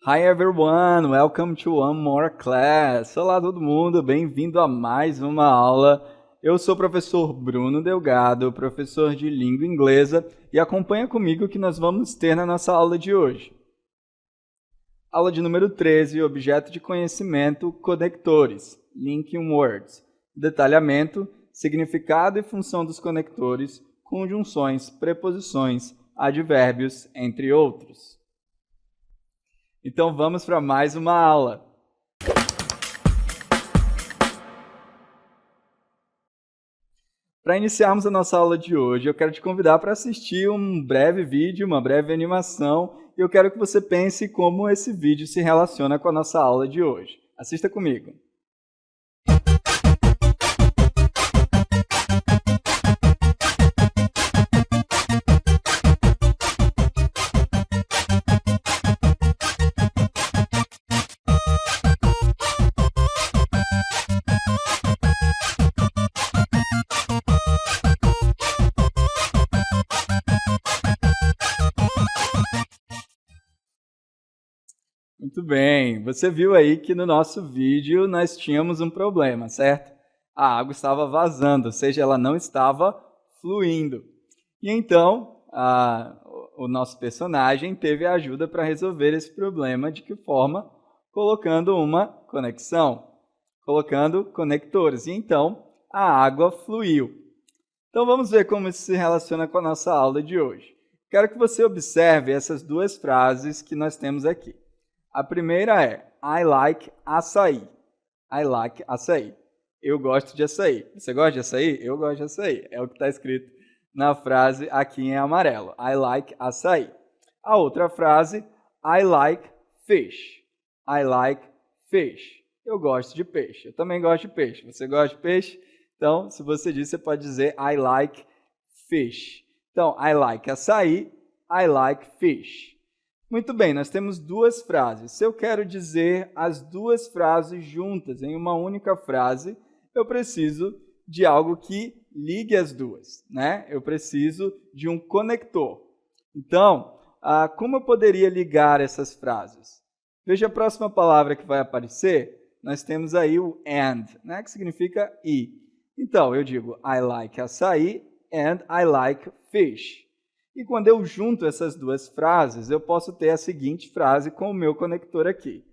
Hi everyone, welcome to one more class. Olá todo mundo, bem-vindo a mais uma aula. Eu sou o professor Bruno Delgado, professor de língua inglesa, e acompanha comigo que nós vamos ter na nossa aula de hoje. Aula de número 13, objeto de conhecimento, conectores, linking words, detalhamento, significado e função dos conectores, conjunções, preposições, advérbios, entre outros. Então vamos para mais uma aula. Para iniciarmos a nossa aula de hoje, eu quero te convidar para assistir um breve vídeo, uma breve animação, e eu quero que você pense como esse vídeo se relaciona com a nossa aula de hoje. Assista comigo. Muito bem, você viu aí que no nosso vídeo nós tínhamos um problema, certo? A água estava vazando, ou seja, ela não estava fluindo. E então, o nosso personagem teve a ajuda para resolver esse problema. De que forma? Colocando uma conexão, colocando conectores. E então, a água fluiu. Então, vamos ver como isso se relaciona com a nossa aula de hoje. Quero que você observe essas duas frases que nós temos aqui. A primeira é, I like açaí. I like açaí. Eu gosto de açaí. Você gosta de açaí? Eu gosto de açaí. É o que está escrito na frase aqui em amarelo. I like açaí. A outra frase, I like fish. I like fish. Eu gosto de peixe. Eu também gosto de peixe. Você gosta de peixe? Então, se você diz, você pode dizer I like fish. Então, I like açaí. I like fish. Muito bem, nós temos duas frases. Se eu quero dizer as duas frases juntas em uma única frase, eu preciso de algo que ligue as duas, né? Eu preciso de um conector. Então, como eu poderia ligar essas frases? Veja a próxima palavra que vai aparecer. Nós temos aí o and, né? Que significa e. Então, eu digo I like açaí and I like fish. E quando eu junto essas duas frases, eu posso ter a seguinte frase com o meu conector aqui.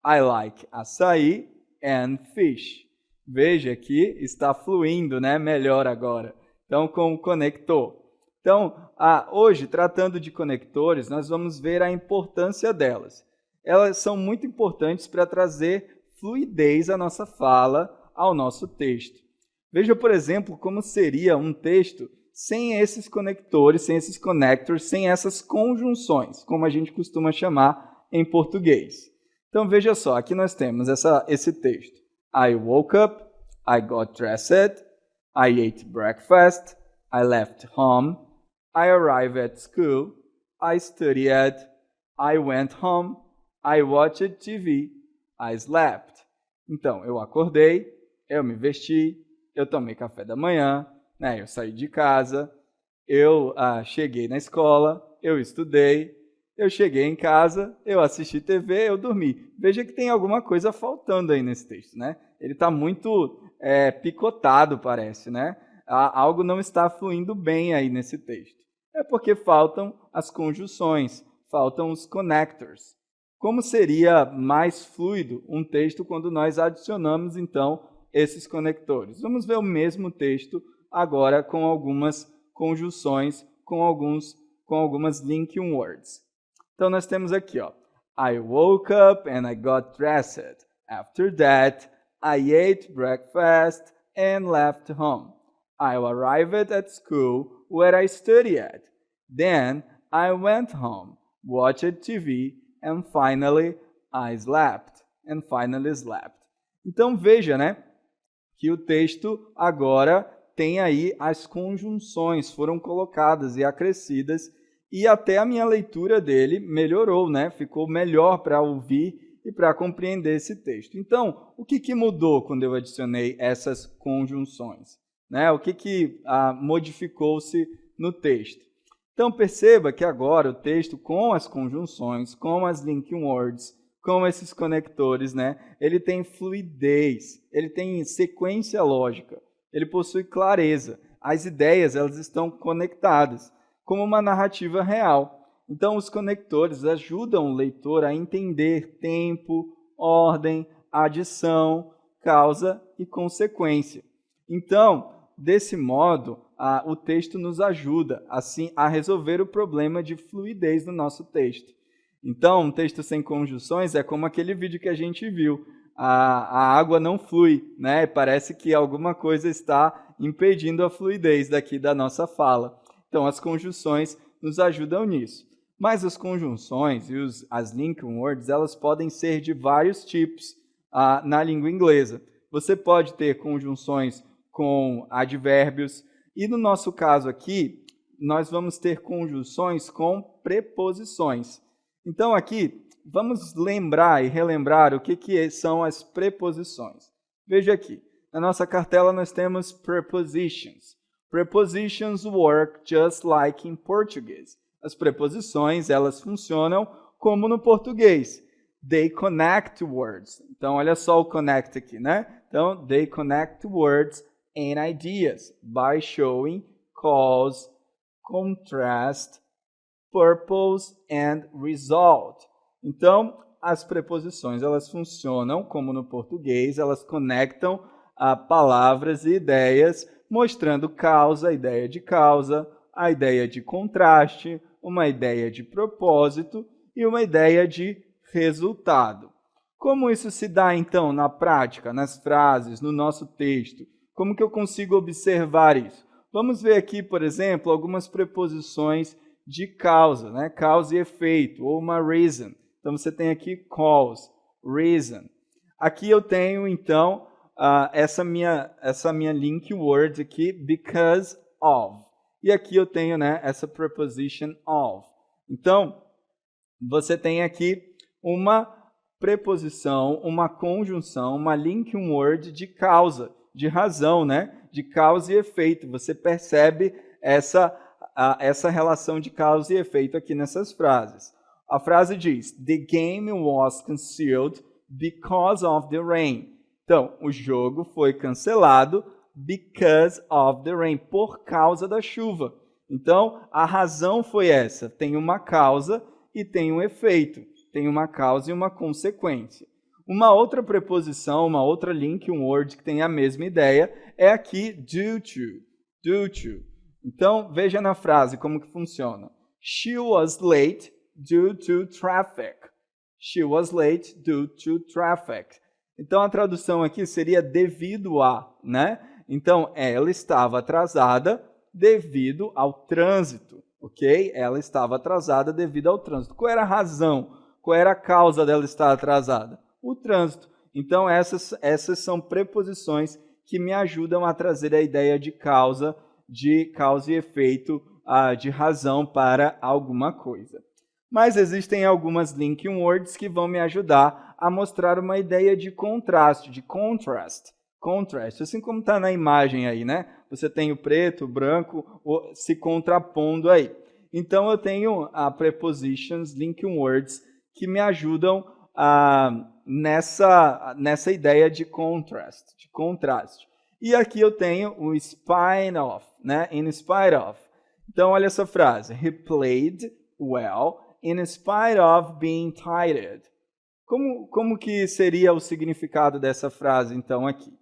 I like açaí and fish. Veja que está fluindo, né? Melhor agora. Então, com o conector. Então, hoje, tratando de conectores, nós vamos ver a importância delas. Elas são muito importantes para trazer fluidez à nossa fala, ao nosso texto. Veja, por exemplo, como seria um texto sem esses conectores, sem esses connectors, sem essas conjunções, como a gente costuma chamar em português. Então, veja só, aqui nós temos esse texto. I woke up, I got dressed, I ate breakfast, I left home, I arrived at school, I studied, I went home, I watched TV, I slept. Então, eu acordei, eu me vesti, eu tomei café da manhã, eu saí de casa, eu cheguei na escola, eu estudei, eu cheguei em casa, eu assisti TV, eu dormi. Veja que tem alguma coisa faltando aí nesse texto, né? Ele está muito picotado, parece, né? Algo não está fluindo bem aí nesse texto. É porque faltam as conjunções, faltam os connectors. Como seria mais fluido um texto quando nós adicionamos, então, esses conectores? Vamos ver o mesmo texto agora com algumas conjunções, com algumas linking words. Então, nós temos aqui, ó, I woke up and I got dressed. After that, I ate breakfast and left home. I arrived at school where I studied. Then, I went home, watched TV, and finally, I slept. And finally slept. Então, veja, né, que o texto agora tem aí as conjunções, foram colocadas e acrescidas, e até a minha leitura dele melhorou, né? Ficou melhor para ouvir e para compreender esse texto. Então, o que mudou quando eu adicionei essas conjunções? Né? O que modificou-se no texto? Então, perceba que agora o texto, com as conjunções, com as linking words, como esses conectores, né? Ele tem fluidez, ele tem sequência lógica, ele possui clareza. As ideias, elas estão conectadas, como uma narrativa real. Então, os conectores ajudam o leitor a entender tempo, ordem, adição, causa e consequência. Então, desse modo, o texto nos ajuda, assim, a resolver o problema de fluidez no nosso texto. Então, um texto sem conjunções é como aquele vídeo que a gente viu. A água não flui, né? Parece que alguma coisa está impedindo a fluidez daqui da nossa fala. Então, as conjunções nos ajudam nisso. Mas as conjunções e as linking words, elas podem ser de vários tipos na língua inglesa. Você pode ter conjunções com advérbios, e no nosso caso aqui, nós vamos ter conjunções com preposições. Então, aqui, vamos lembrar e relembrar o que são as preposições. Veja aqui, na nossa cartela nós temos prepositions. Prepositions work just like in Portuguese. As preposições, elas funcionam como no português. They connect words. Então, olha só o connect aqui, né? Então, they connect words and ideas by showing cause, contrast, purpose and result. Então, as preposições, elas funcionam como no português, elas conectam palavras e ideias, mostrando causa, a ideia de contraste, uma ideia de propósito e uma ideia de resultado. Como isso se dá, então, na prática, nas frases, no nosso texto? Como que eu consigo observar isso? Vamos ver aqui, por exemplo, algumas preposições de causa, né? Causa e efeito, ou uma reason. Então, você tem aqui cause, reason. Aqui eu tenho, então, essa minha link word aqui, because of. E aqui eu tenho, né, essa preposition of. Então, você tem aqui uma preposição, uma conjunção, uma linking word de causa, de razão, né? De causa e efeito. Você percebe essa relação de causa e efeito aqui nessas frases. A frase diz, the game was canceled because of the rain. Então, o jogo foi cancelado because of the rain, por causa da chuva. Então, a razão foi essa. Tem uma causa e tem um efeito. Tem uma causa e uma consequência. Uma outra preposição, uma outra linking word que tem a mesma ideia é aqui due to. Due to. Então, veja na frase como que funciona. She was late due to traffic. She was late due to traffic. Então, a tradução aqui seria devido a, né? Então, ela estava atrasada devido ao trânsito, ok? Ela estava atrasada devido ao trânsito. Qual era a razão? Qual era a causa dela estar atrasada? O trânsito. Então, essas são preposições que me ajudam a trazer a ideia de causa e efeito, de razão para alguma coisa. Mas existem algumas linking words que vão me ajudar a mostrar uma ideia de contraste, de contrast. Contrast, assim como está na imagem aí, né? Você tem o preto, o branco, se contrapondo aí. Então, eu tenho prepositions, linking words, que me ajudam nessa ideia de contrast, de contraste. E aqui eu tenho o spite of, né? In spite of. Então, olha essa frase. He played well in spite of being tired. Como que seria o significado dessa frase, então, aqui?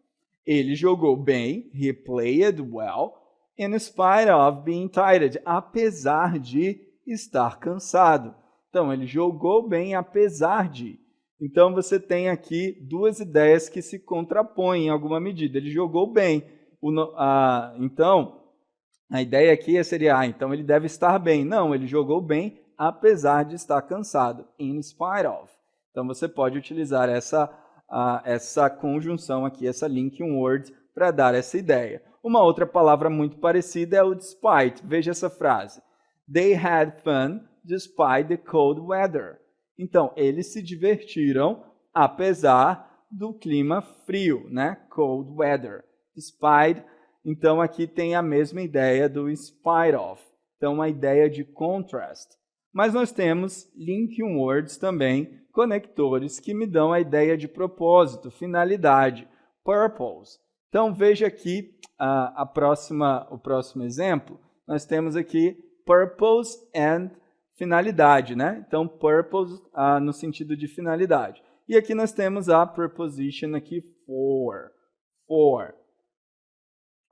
Ele jogou bem, he played well, in spite of being tired, apesar de estar cansado. Então, ele jogou bem apesar de. Então, você tem aqui duas ideias que se contrapõem em alguma medida. Ele jogou bem. Então, a ideia aqui seria, então ele deve estar bem. Não, ele jogou bem apesar de estar cansado. In spite of. Então, você pode utilizar essa conjunção aqui, essa linking word, para dar essa ideia. Uma outra palavra muito parecida é o despite. Veja essa frase. They had fun despite the cold weather. Então, eles se divertiram apesar do clima frio, né? Cold weather. Despite, então aqui tem a mesma ideia do in spite of. Então, uma ideia de contrast. Mas nós temos linking words também, conectores, que me dão a ideia de propósito, finalidade, purpose. Então, veja aqui o próximo exemplo. Nós temos aqui purpose and finalidade, né? Então, purpose no sentido de finalidade. E aqui nós temos a preposition aqui for.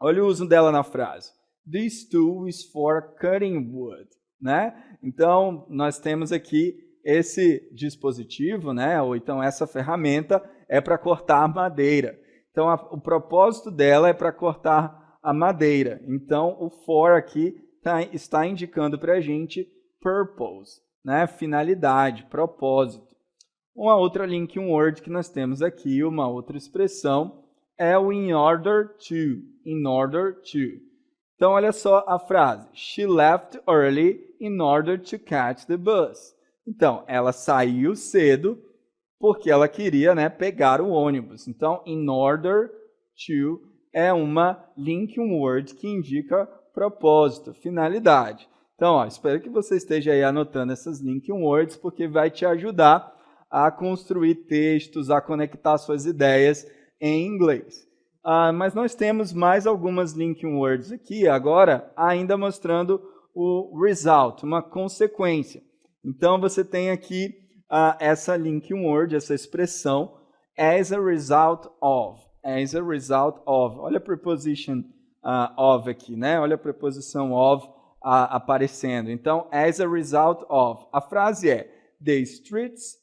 Olha o uso dela na frase. This tool is for cutting wood, né? Então, nós temos aqui esse dispositivo, né? Ou então essa ferramenta é para cortar madeira. Então, o propósito dela é para cortar a madeira. Então, o for aqui está indicando para a gente purpose, né? Finalidade, propósito. Uma outra linking word que nós temos aqui, uma outra expressão, é o in order to. In order to. Então, olha só a frase. She left early in order to catch the bus. Então, ela saiu cedo porque ela queria, né, pegar o ônibus. Então, in order to é uma linking word que indica propósito, finalidade. Então, espero que você esteja aí anotando essas linking words, porque vai te ajudar a construir textos, a conectar suas ideias em inglês. Mas nós temos mais algumas linking words aqui, agora ainda mostrando o result, uma consequência. Então, você tem aqui essa linking word, essa expressão, as a result of. As a result of. Olha a preposition of aqui, né? Olha a preposição of aparecendo. Então, as a result of. A frase é, the streets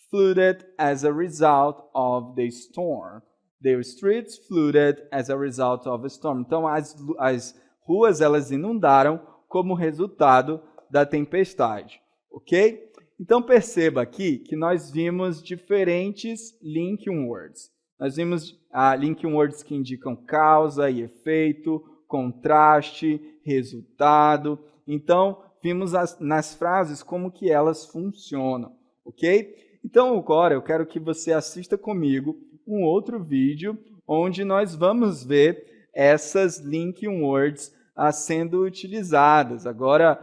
flooded as a result of the storm. The streets flooded as a result of a storm. Então, as ruas elas inundaram como resultado da tempestade. Ok? Então, perceba aqui que nós vimos diferentes linking words. Nós vimos linking words que indicam causa e efeito, contraste, resultado. Então, vimos nas frases como que elas funcionam. Ok? Então, agora eu quero que você assista comigo um outro vídeo onde nós vamos ver essas linking words sendo utilizadas agora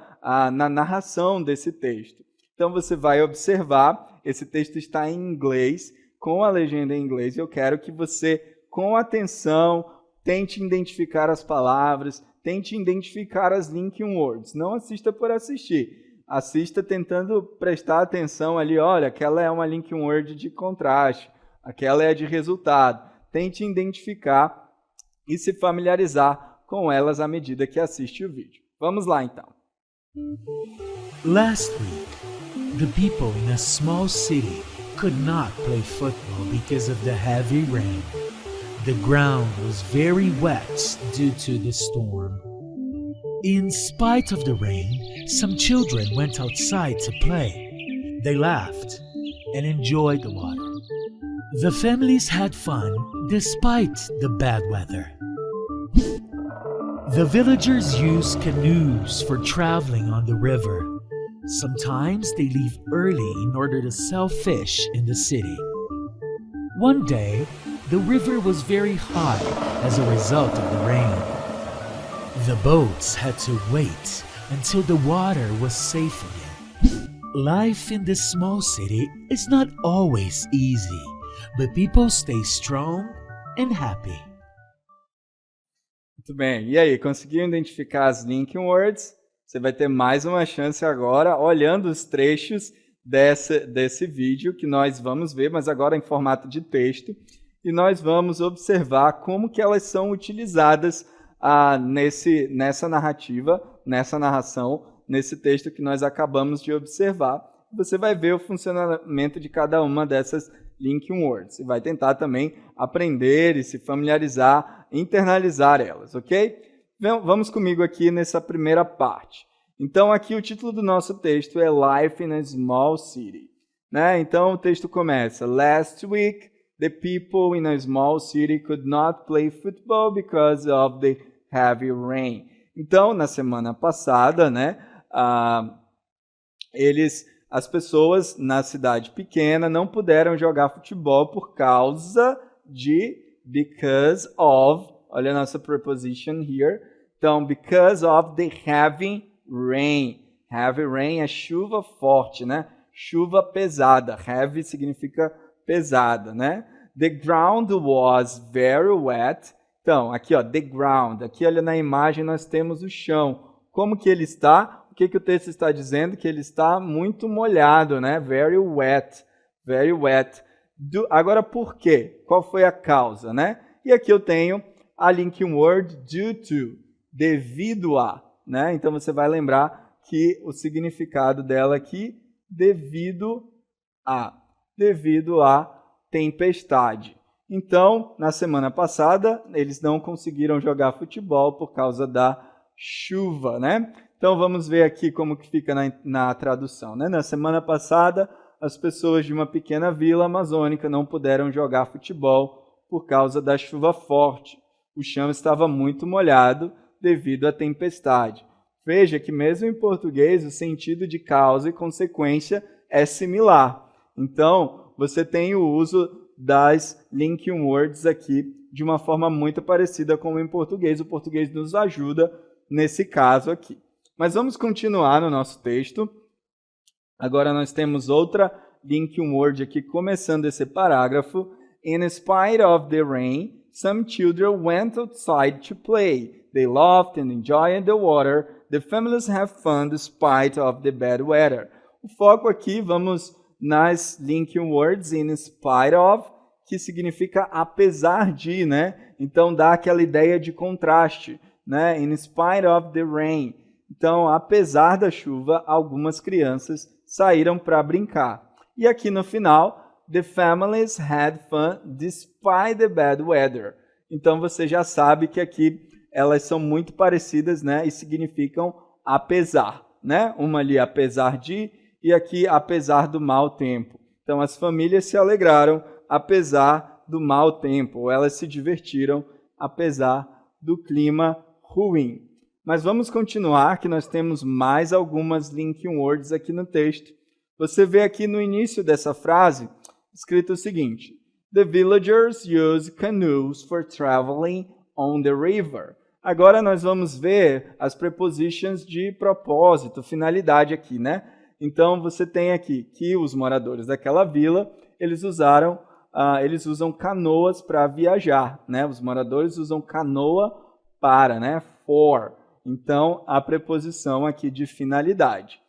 na narração desse texto. Então, você vai observar, esse texto está em inglês, com a legenda em inglês. Eu quero que você, com atenção, tente identificar as palavras, tente identificar as linking words. Não assista por assistir. Assista tentando prestar atenção ali, olha, aquela é uma linking word de contraste, aquela é de resultado. Tente identificar e se familiarizar com elas à medida que assiste o vídeo. Vamos lá, então. Last week, the people in a small city could not play football because of the heavy rain. The ground was very wet due to the storm. In spite of the rain, some children went outside to play. They laughed and enjoyed the water. The families had fun despite the bad weather. The villagers use canoes for traveling on the river. Sometimes they leave early in order to sell fish in the city. One day, the river was very high as a result of the rain. The boats had to wait until the water was safe again. Life in this small city is not always easy, but people stay strong and happy. Muito bem. E aí, conseguiu identificar as linking words? Você vai ter mais uma chance agora, olhando os trechos desse vídeo que nós vamos ver, mas agora em formato de texto, e nós vamos observar como que elas são utilizadas nessa narrativa, nessa narração, nesse texto que nós acabamos de observar. Você vai ver o funcionamento de cada uma dessas linking words e vai tentar também aprender e se familiarizar, internalizar elas, ok? Vamos comigo aqui nessa primeira parte. Então, aqui o título do nosso texto é Life in a Small City, né? Então, o texto começa, Last week, the people in a small city could not play football because of the heavy rain. Então, na semana passada, né, as pessoas na cidade pequena não puderam jogar futebol por causa de, because of, olha a nossa preposition here. Então, because of the heavy rain. Heavy rain é chuva forte, né? Chuva pesada. Heavy significa pesada, né? The ground was very wet. Então, aqui, ó, the ground. Aqui, olha, na imagem nós temos o chão. Como que ele está? O que o texto está dizendo? Que ele está muito molhado, né? Very wet. Very wet. Agora, por quê? Qual foi a causa, né? E aqui eu tenho a linking word due to. Devido a, né? Então, você vai lembrar que o significado dela aqui, devido a tempestade. Então, na semana passada, eles não conseguiram jogar futebol por causa da chuva, né? Então, vamos ver aqui como que fica na tradução, né? Na semana passada, as pessoas de uma pequena vila amazônica não puderam jogar futebol por causa da chuva forte. O chão estava muito molhado devido à tempestade. Veja que mesmo em português, o sentido de causa e consequência é similar. Então, você tem o uso das linking words aqui de uma forma muito parecida com em português. O português nos ajuda nesse caso aqui. Mas vamos continuar no nosso texto. Agora nós temos outra linking word aqui, começando esse parágrafo. In spite of the rain, some children went outside to play. They laughed and enjoyed the water. The families have fun despite of the bad weather. O foco aqui, vamos nas linking words in spite of, que significa apesar de, né? Então dá aquela ideia de contraste, né? In spite of the rain. Então, apesar da chuva, algumas crianças saíram para brincar. E aqui no final, the families had fun despite the bad weather. Então você já sabe que aqui elas são muito parecidas, né? E significam apesar, né? Uma ali apesar de e aqui apesar do mau tempo. Então as famílias se alegraram apesar do mau tempo, ou elas se divertiram apesar do clima ruim. Mas vamos continuar, que nós temos mais algumas linking words aqui no texto. Você vê aqui no início dessa frase, escrito o seguinte: The villagers use canoes for traveling on the river. Agora nós vamos ver as prepositions de propósito, finalidade aqui, né? Então você tem aqui que os moradores daquela vila, eles usam canoas para viajar, né? Os moradores usam canoa para, né? For. Então a preposição aqui de finalidade.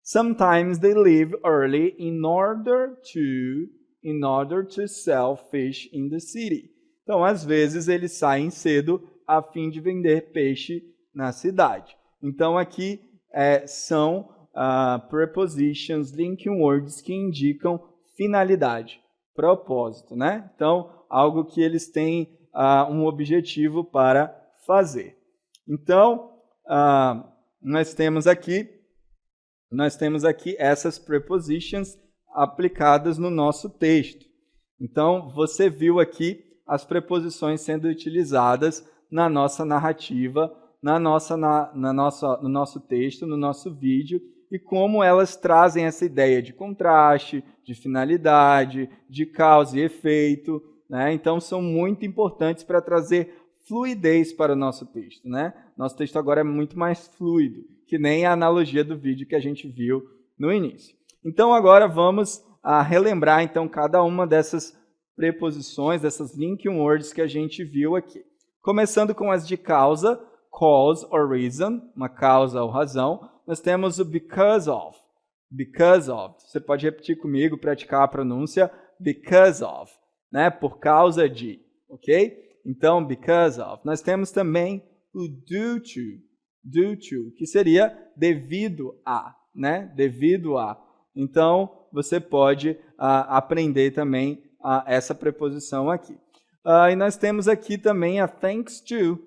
Sometimes they leave early in order to sell fish in the city. Então, às vezes, eles saem cedo a fim de vender peixe na cidade. Então, aqui são prepositions, linking words que indicam finalidade, propósito, né? Então, algo que eles têm um objetivo para fazer. Então, nós temos aqui essas prepositions aplicadas no nosso texto. Então, você viu aqui as preposições sendo utilizadas na nossa narrativa, no nosso texto, no nosso vídeo, e como elas trazem essa ideia de contraste, de finalidade, de causa e efeito, né? Então, são muito importantes para trazer fluidez para o nosso texto, né? Nosso texto agora é muito mais fluido, que nem a analogia do vídeo que a gente viu no início. Então, agora vamos relembrar então, cada uma dessas preposições, dessas linking words que a gente viu aqui. Começando com as de causa, cause or reason, uma causa ou razão, nós temos o because of. Because of. Você pode repetir comigo, praticar a pronúncia because of, né? Por causa de, ok? Então, because of. Nós temos também o due to, que seria devido a, né? Devido a. Então, você pode aprender também essa preposição aqui. E nós temos aqui também a thanks to,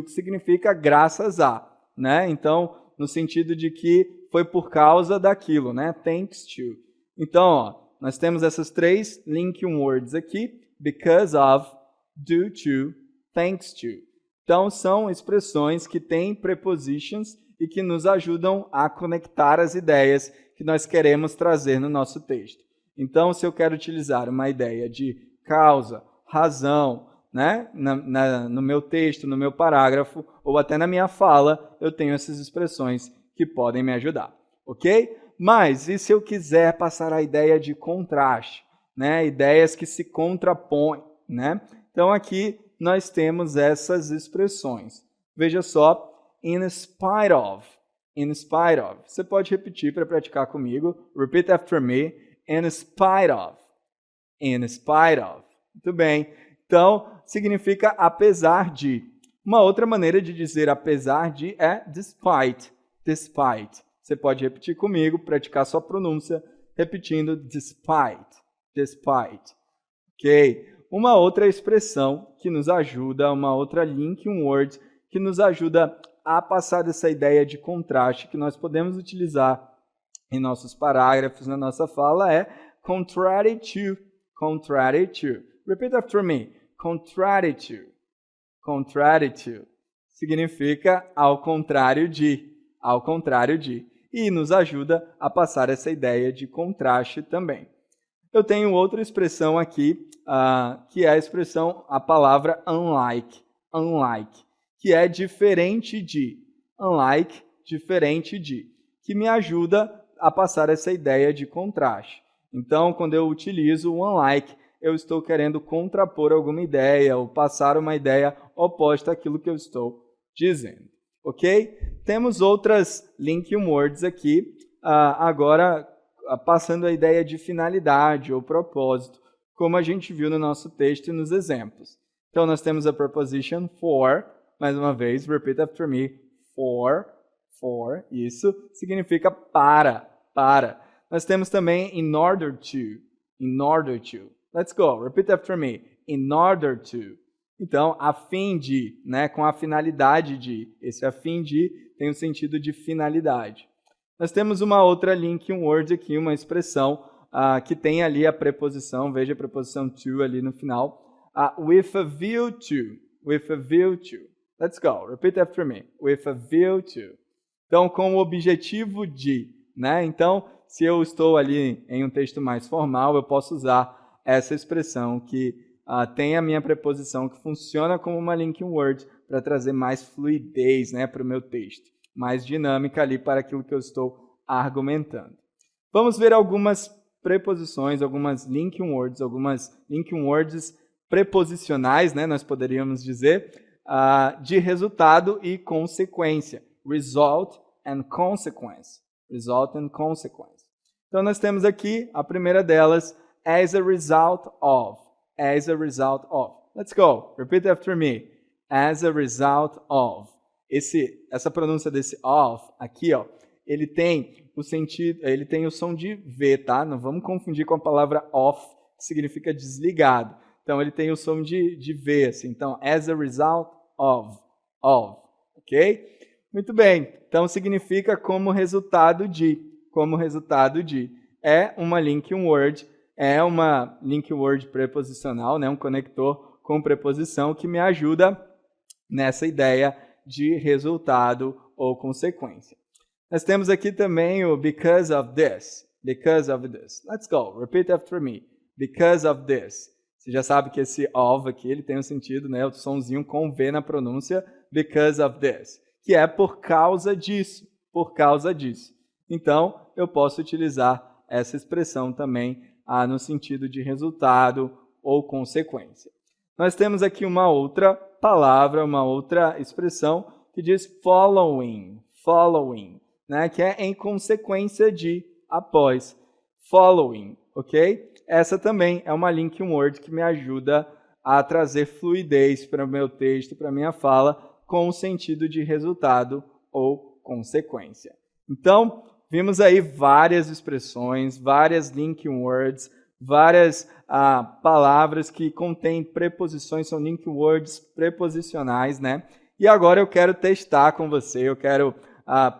que significa graças a, né? Então, no sentido de que foi por causa daquilo, né? Thanks to. Então, ó, nós temos essas três linking words aqui, because of, due to, thanks to. Então, são expressões que têm prepositions e que nos ajudam a conectar as ideias que nós queremos trazer no nosso texto. Então, se eu quero utilizar uma ideia de causa, razão, né, no meu texto, no meu parágrafo, ou até na minha fala, eu tenho essas expressões que podem me ajudar, ok? Mas e se eu quiser passar a ideia de contraste, né? Ideias que se contrapõem, né? Então aqui nós temos essas expressões. Veja só, in spite of. In spite of. Você pode repetir para praticar comigo. Repeat after me. In spite of. In spite of. Muito bem. Então, significa apesar de. Uma outra maneira de dizer apesar de é despite. Despite. Você pode repetir comigo, praticar sua pronúncia, repetindo despite. Despite. Ok? Uma outra expressão que nos ajuda, uma outra linking word que nos ajuda a passar dessa ideia de contraste que nós podemos utilizar em nossos parágrafos, na nossa fala, é contrary to. Contrary to. Repeat after me. Contrary to. Contrary to. Significa ao contrário de. Ao contrário de. E nos ajuda a passar essa ideia de contraste também. Eu tenho outra expressão aqui, que é a expressão, a palavra unlike. Unlike. Que é diferente de. Unlike, diferente de. Que me ajuda a passar essa ideia de contraste. Então, quando eu utilizo o unlike, eu estou querendo contrapor alguma ideia ou passar uma ideia oposta àquilo que eu estou dizendo. Ok? Temos outras linking words aqui, agora passando a ideia de finalidade ou propósito, como a gente viu no nosso texto e nos exemplos. Então, nós temos a preposition for, mais uma vez, repeat after me, for, isso significa para. Nós temos também in order to. Let's go, repeat after me, in order to. Então, a fim de, né, com a finalidade de. Esse a fim de tem o sentido de finalidade. Nós temos uma outra linking word aqui, uma expressão que tem ali a preposição, veja a preposição to ali no final, with a view to. With a view to. Let's go, repeat after me, with a view to. Então, com o objetivo de, né? Então, se eu estou ali em um texto mais formal, eu posso usar essa expressão que tem a minha preposição, que funciona como uma linking word para trazer mais fluidez, né, para o meu texto, mais dinâmica ali para aquilo que eu estou argumentando. Vamos ver algumas preposições, algumas linking words preposicionais, né, nós poderíamos dizer, de resultado e consequência. Result and consequence. Result and consequence. Então, nós temos aqui a primeira delas, as a result of. As a result of. Let's go. Repeat after me. As a result of. Essa pronúncia desse of aqui, ó, ele tem o sentido, ele tem o som de V, tá? Não vamos confundir com a palavra off, que significa desligado. Então, ele tem o som de V, assim. Então, as a result of. Ok? Muito bem. Então, significa como resultado de. Como resultado de. É uma linking word. É uma link word preposicional, né? Um conector com preposição que me ajuda nessa ideia de resultado ou consequência. Nós temos aqui também o because of this. Because of this. Let's go. Repeat after me. Because of this. Você já sabe que esse of aqui ele tem um sentido, né? O sonzinho com V na pronúncia. Because of this. Que é por causa disso. Por causa disso. Então, eu posso utilizar essa expressão também no sentido de resultado ou consequência. Nós temos aqui uma outra palavra, uma outra expressão que diz following, né? Que é em consequência de, após. Following, ok? Essa também é uma linking word que me ajuda a trazer fluidez para o meu texto, para a minha fala, com o sentido de resultado ou consequência. Então, vimos aí várias expressões, várias linking words, várias palavras que contêm preposições, são linking words preposicionais, né? E agora eu quero testar com você, eu quero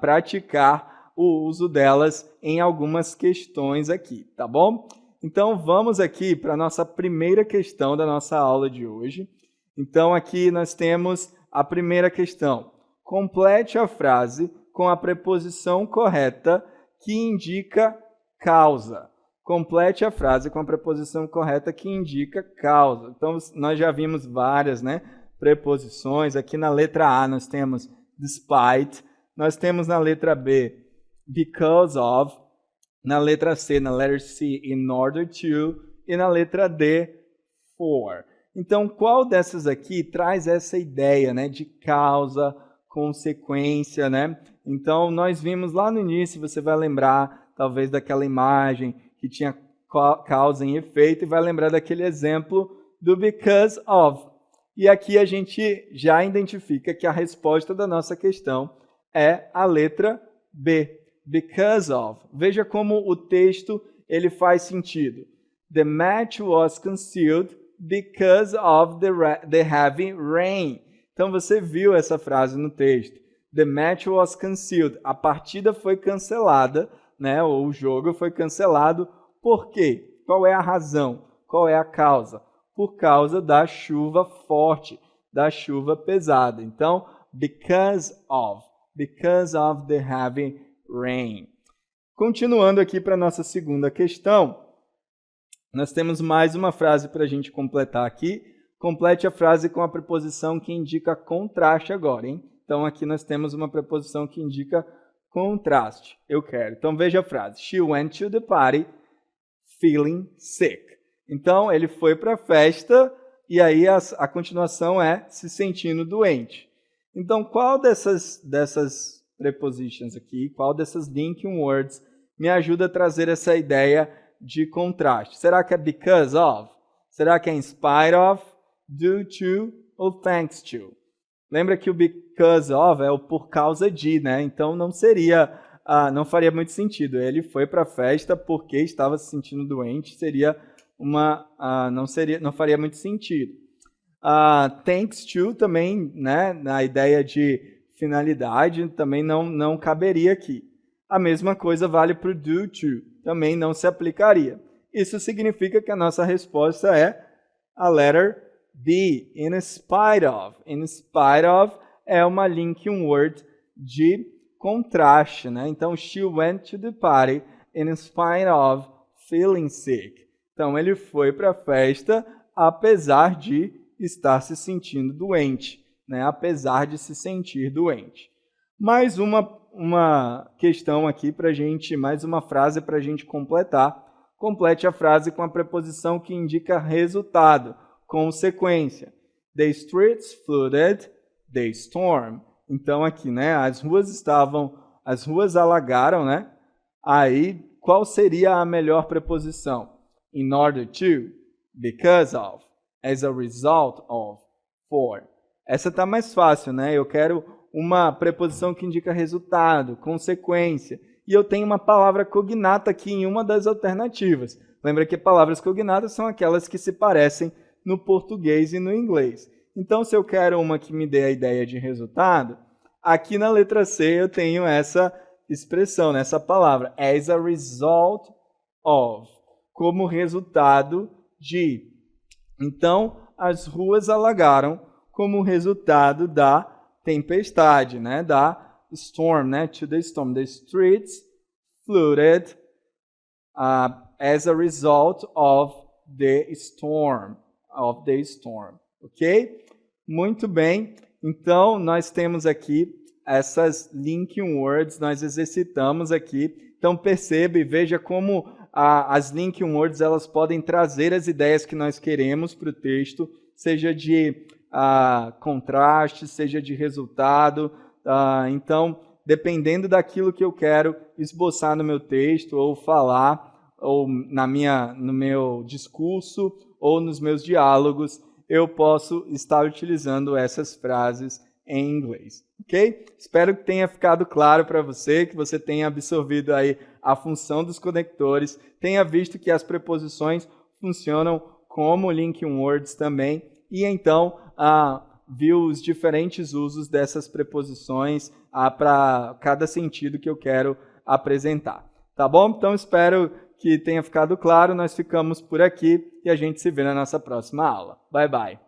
praticar o uso delas em algumas questões aqui, tá bom? Então, vamos aqui para a nossa primeira questão da nossa aula de hoje. Então, aqui nós temos a primeira questão. Complete a frase com a preposição correta que indica causa. Complete a frase com a preposição correta que indica causa. Então, nós já vimos várias, né, preposições. Aqui na letra A nós temos despite, nós temos na letra B, because of, na letra C, na letra C, in order to, e na letra D, for. Então, qual dessas aqui traz essa ideia, né, de causa, consequência, né? Então, nós vimos lá no início, você vai lembrar, talvez, daquela imagem que tinha causa e efeito, e vai lembrar daquele exemplo do because of. E aqui a gente já identifica que a resposta da nossa questão é a letra B, because of. Veja como o texto ele faz sentido. The match was concealed because of the heavy rain. Então você viu essa frase no texto. The match was concealed. A partida foi cancelada, né? Ou o jogo foi cancelado. Por quê? Qual é a razão? Qual é a causa? Por causa da chuva forte, da chuva pesada. Então, because of the heavy rain. Continuando aqui para a nossa segunda questão, nós temos mais uma frase para a gente completar aqui. Complete a frase com a preposição que indica contraste agora, hein? Então, aqui nós temos uma preposição que indica contraste. Eu quero. Então, veja a frase. She went to the party feeling sick. Então, ele foi para a festa e aí a continuação é se sentindo doente. Então, qual dessas prepositions aqui, qual dessas linking words me ajuda a trazer essa ideia de contraste? Será que é because of? Será que é in spite of, due to ou thanks to? Lembra que o because of é o por causa de, né? Então não faria muito sentido. Ele foi para a festa porque estava se sentindo doente, não faria muito sentido. Thanks to também, né? Na ideia de finalidade, também não caberia aqui. A mesma coisa vale para o due to, também não se aplicaria. Isso significa que a nossa resposta é a letter B, in spite of. In spite of é uma linking word de contraste, né? Então, she went to the party in spite of feeling sick. Então, ele foi para a festa apesar de estar se sentindo doente, né? Apesar de se sentir doente. Mais uma questão aqui para a gente, mais uma frase para a gente completar. Complete a frase com a preposição que indica resultado, consequência. The streets flooded the storm. Então aqui, né, as ruas alagaram, né? Aí, qual seria a melhor preposição? In order to, because of, as a result of, for. Essa tá mais fácil, né? Eu quero uma preposição que indica resultado, consequência. E eu tenho uma palavra cognata aqui em uma das alternativas. Lembra que palavras cognatas são aquelas que se parecem no português e no inglês. Então, se eu quero uma que me dê a ideia de resultado, aqui na letra C eu tenho essa expressão, né, essa palavra, as a result of, como resultado de. Então, as ruas alagaram como resultado da tempestade, né, da storm, né, to the storm. The streets flooded as a result of the storm, ok? Muito bem. Então, nós temos aqui essas linking words, nós exercitamos aqui. Então, perceba e veja como as linking words elas podem trazer as ideias que nós queremos para o texto, seja de contraste, seja de resultado. Então, dependendo daquilo que eu quero esboçar no meu texto, ou falar, ou no meu discurso, ou nos meus diálogos, eu posso estar utilizando essas frases em inglês, ok? Espero que tenha ficado claro para você, que você tenha absorvido aí a função dos conectores, tenha visto que as preposições funcionam como linking words também, e então viu os diferentes usos dessas preposições para cada sentido que eu quero apresentar. Tá bom? Então, espero que tenha ficado claro. Nós ficamos por aqui e a gente se vê na nossa próxima aula. Bye, bye!